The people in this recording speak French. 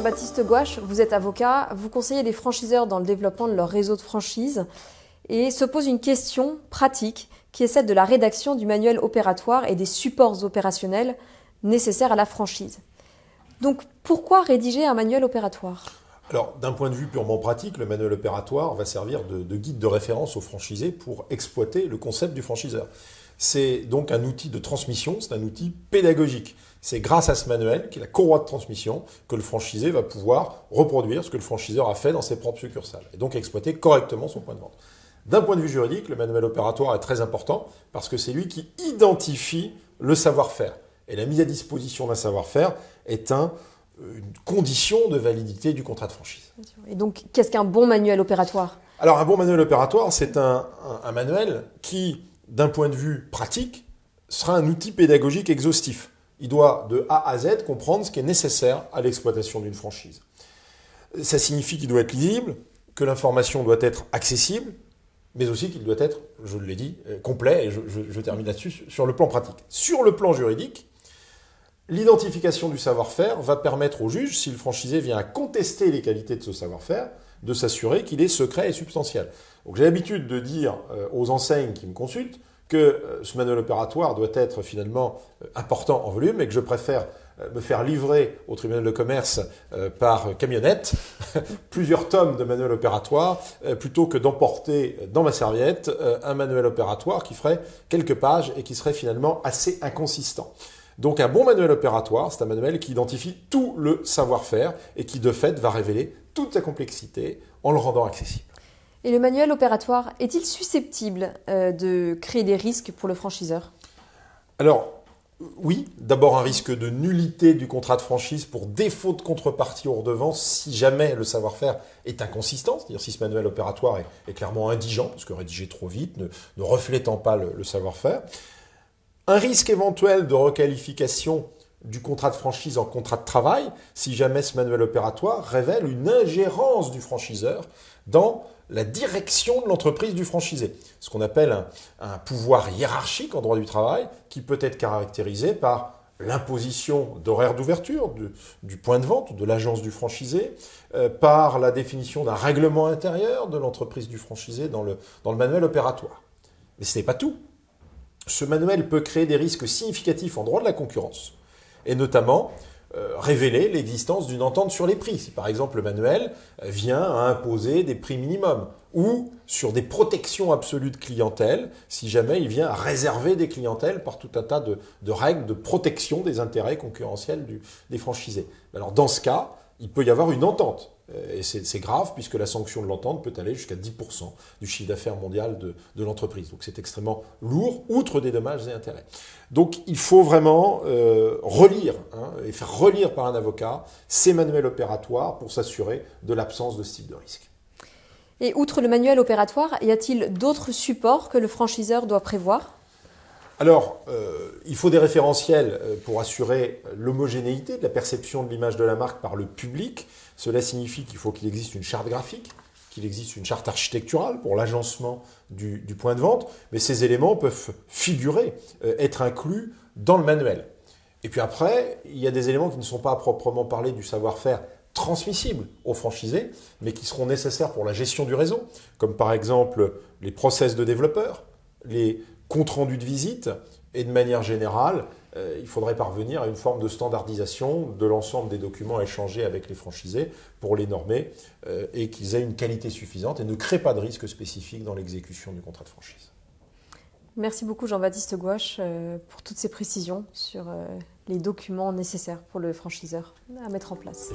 Jean-Baptiste Gouache, vous êtes avocat, vous conseillez les franchiseurs dans le développement de leur réseau de franchise et se pose une question pratique qui est celle de la rédaction du manuel opératoire et des supports opérationnels nécessaires à la franchise. Donc pourquoi rédiger un manuel opératoire ? Alors, d'un point de vue purement pratique, le manuel opératoire va servir de guide de référence aux franchisés pour exploiter le concept du franchiseur. C'est donc un outil de transmission, c'est un outil pédagogique. C'est grâce à ce manuel, qui est la courroie de transmission, que le franchisé va pouvoir reproduire ce que le franchiseur a fait dans ses propres succursales et donc exploiter correctement son point de vente. D'un point de vue juridique, le manuel opératoire est très important parce que c'est lui qui identifie le savoir-faire. Et la mise à disposition d'un savoir-faire est une condition de validité du contrat de franchise. Et donc, qu'est-ce qu'un bon manuel opératoire ? Alors, un bon manuel opératoire, c'est un manuel qui, d'un point de vue pratique, sera un outil pédagogique exhaustif. Il doit, de A à Z, comprendre ce qui est nécessaire à l'exploitation d'une franchise. Ça signifie qu'il doit être lisible, que l'information doit être accessible, mais aussi qu'il doit être, je l'ai dit, complet, et je termine là-dessus, sur le plan pratique. Sur le plan juridique, l'identification du savoir-faire va permettre au juge, si le franchisé vient à contester les qualités de ce savoir-faire, de s'assurer qu'il est secret et substantiel. Donc j'ai l'habitude de dire aux enseignes qui me consultent que ce manuel opératoire doit être finalement important en volume et que je préfère me faire livrer au tribunal de commerce par camionnette plusieurs tomes de manuel opératoire plutôt que d'emporter dans ma serviette un manuel opératoire qui ferait quelques pages et qui serait finalement assez inconsistant. Donc un bon manuel opératoire, c'est un manuel qui identifie tout le savoir-faire et qui de fait va révéler toute sa complexité en le rendant accessible. Et le manuel opératoire est-il susceptible de créer des risques pour le franchiseur ? Alors, oui, d'abord un risque de nullité du contrat de franchise pour défaut de contrepartie aux redevances si jamais le savoir-faire est inconsistant, c'est-à-dire si ce manuel opératoire est clairement indigent, parce que rédigé trop vite, ne reflétant pas le savoir-faire. Un risque éventuel de requalification du contrat de franchise en contrat de travail si jamais ce manuel opératoire révèle une ingérence du franchiseur dans la direction de l'entreprise du franchisé. Ce qu'on appelle un pouvoir hiérarchique en droit du travail qui peut être caractérisé par l'imposition d'horaires d'ouverture du point de vente, de l'agence du franchisé, par la définition d'un règlement intérieur de l'entreprise du franchisé dans le manuel opératoire. Mais ce n'est pas tout. Ce manuel peut créer des risques significatifs en droit de la concurrence et notamment révéler l'existence d'une entente sur les prix. Si par exemple le manuel vient à imposer des prix minimums ou sur des protections absolues de clientèle, si jamais il vient à réserver des clientèles par tout un tas de règles de protection des intérêts concurrentiels des franchisés. Alors dans ce cas, il peut y avoir une entente. Et c'est grave puisque la sanction de l'entente peut aller jusqu'à 10% du chiffre d'affaires mondial de l'entreprise. Donc c'est extrêmement lourd, outre des dommages et intérêts. Donc il faut vraiment relire et faire relire par un avocat ces manuels opératoires pour s'assurer de l'absence de ce type de risque. Et outre le manuel opératoire, y a-t-il d'autres supports que le franchiseur doit prévoir ? Alors, il faut des référentiels pour assurer l'homogénéité de la perception de l'image de la marque par le public. Cela signifie qu'il faut qu'il existe une charte graphique, qu'il existe une charte architecturale pour l'agencement du point de vente, mais ces éléments peuvent figurer, être inclus dans le manuel. Et puis après, il y a des éléments qui ne sont pas à proprement parler du savoir-faire transmissibles aux franchisés, mais qui seront nécessaires pour la gestion du réseau, comme par exemple les process de développeurs, les compte rendu de visite et de manière générale, il faudrait parvenir à une forme de standardisation de l'ensemble des documents échangés avec les franchisés pour les normer et qu'ils aient une qualité suffisante et ne créent pas de risque spécifique dans l'exécution du contrat de franchise. Merci beaucoup Jean-Baptiste Gouache pour toutes ces précisions sur les documents nécessaires pour le franchiseur à mettre en place.